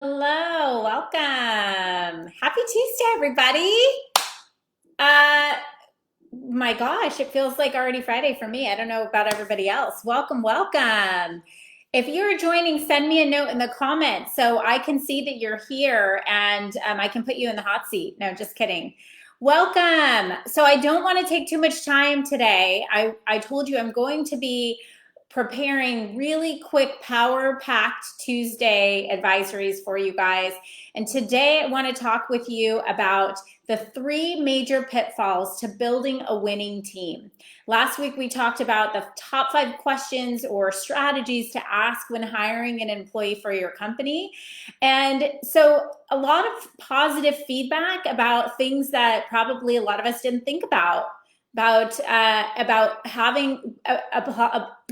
Hello, welcome. Happy Tuesday, everybody. Uh, my gosh, it feels like already Friday for me. I don't know about everybody else. Welcome, welcome. If you're joining, send me a note in the comments so I can see that you're here and I can put you in the hot seat. No, just kidding. Welcome. So I don't want to take too much time today. I told you I'm going to be preparing really quick power packed Tuesday advisories for you guys. And today I want to talk with you about the three major pitfalls to building a winning team. Last week we talked about the top 5 questions or strategies to ask when hiring an employee for your company. And so a lot of positive feedback about things that probably a lot of us didn't think about having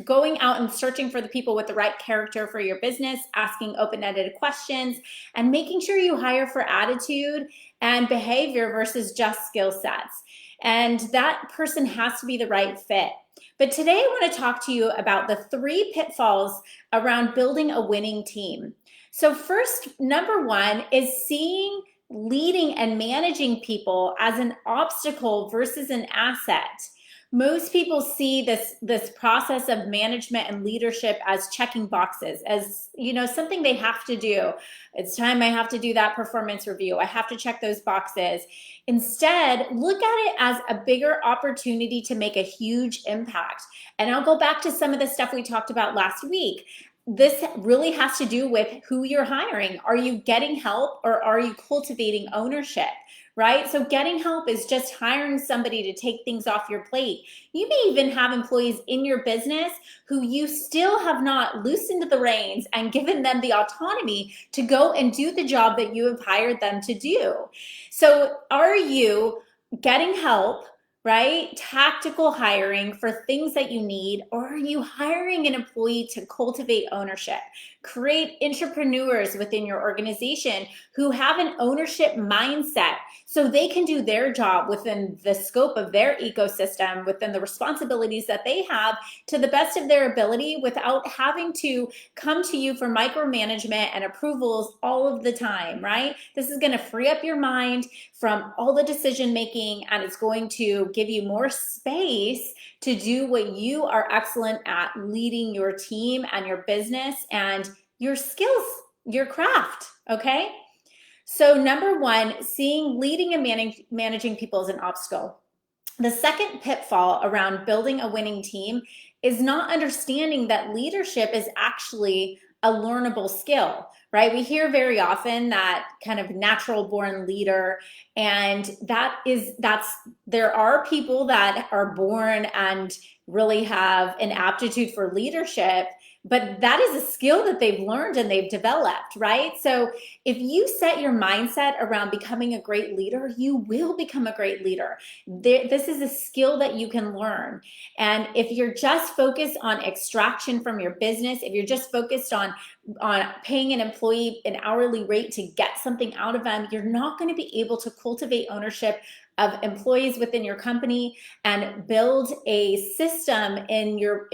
going out and searching for the people with the right character for your business, asking open-ended questions, and making sure you hire for attitude and behavior versus just skill sets. And that person has to be the right fit. But today I want to talk to you about the 3 pitfalls around building a winning team. So first, number 1 is seeing leading and managing people as an obstacle versus an asset. Most people see this process of management and leadership as checking boxes, as something they have to do. It's time I have to do that performance review. I have to check those boxes. Instead, look at it as a bigger opportunity to make a huge impact. And I'll go back to some of the stuff we talked about last week. This really has to do with who you're hiring. Are you getting help or are you cultivating ownership, right? So getting help is just hiring somebody to take things off your plate. You may even have employees in your business who you still have not loosened the reins and given them the autonomy to go and do the job that you have hired them to do. So are you getting help, right? Tactical hiring for things that you need, or are you hiring an employee to cultivate ownership? Create entrepreneurs within your organization who have an ownership mindset so they can do their job within the scope of their ecosystem, within the responsibilities that they have to the best of their ability without having to come to you for micromanagement and approvals all of the time, right? This is going to free up your mind from all the decision making, and it's going to give you more space to do what you are excellent at, leading your team and your business and your skills, your craft, okay? So number 1, seeing leading and managing people as an obstacle. The second pitfall around building a winning team is not understanding that leadership is actually a learnable skill, right? We hear very often that kind of natural born leader, and there are people that are born and really have an aptitude for leadership, but that is a skill that they've learned and they've developed, right? So if you set your mindset around becoming a great leader, you will become a great leader. This is a skill that you can learn. And if you're just focused on extraction from your business, if you're just focused on paying an employee an hourly rate to get something out of them, you're not going to be able to cultivate ownership of employees within your company and build a system in your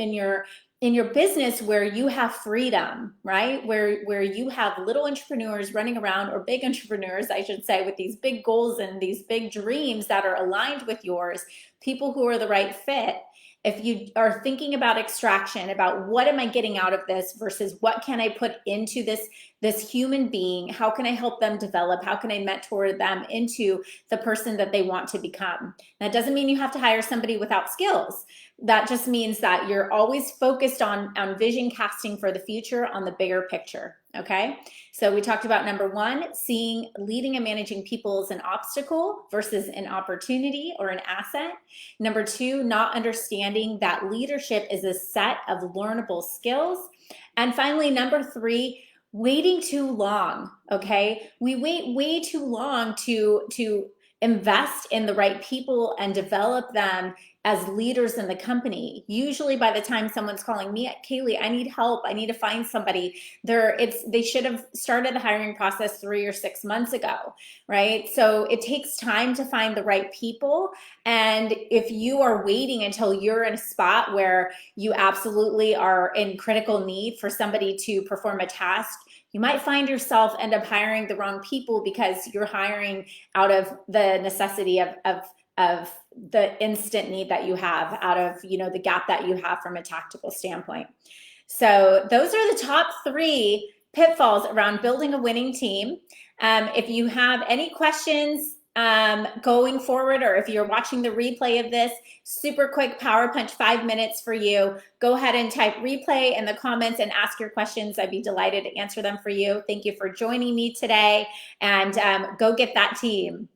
business where you have freedom, right? Where you have little entrepreneurs running around, or big entrepreneurs, I should say, with these big goals and these big dreams that are aligned with yours, people who are the right fit. If you are thinking about extraction, about what am I getting out of this versus what can I put into this human being, how can I help them develop, how can I mentor them into the person that they want to become? That doesn't mean you have to hire somebody without skills. That just means that you're always focused on vision casting for the future, on the bigger picture, okay? So we talked about number 1, seeing leading and managing people as an obstacle versus an opportunity or an asset. Number 2, not understanding that leadership is a set of learnable skills. And finally, number 3, waiting too long, okay? We wait way too long to invest in the right people and develop them as leaders in the company. Usually by the time someone's calling me, Kaeli, I need help, I need to find somebody, they should have started the hiring process 3 or 6 months ago, right? So it takes time to find the right people. And if you are waiting until you're in a spot where you absolutely are in critical need for somebody to perform a task, you might find yourself end up hiring the wrong people because you're hiring out of the necessity of the instant need that you have, out of, you know, the gap that you have from a tactical standpoint. So those are the top 3 pitfalls around building a winning team. If you have any questions going forward, or if you're watching the replay of this, super quick power punch, 5 minutes for you. Go ahead and type replay in the comments and ask your questions. I'd be delighted to answer them for you. Thank you for joining me today, and go get that team.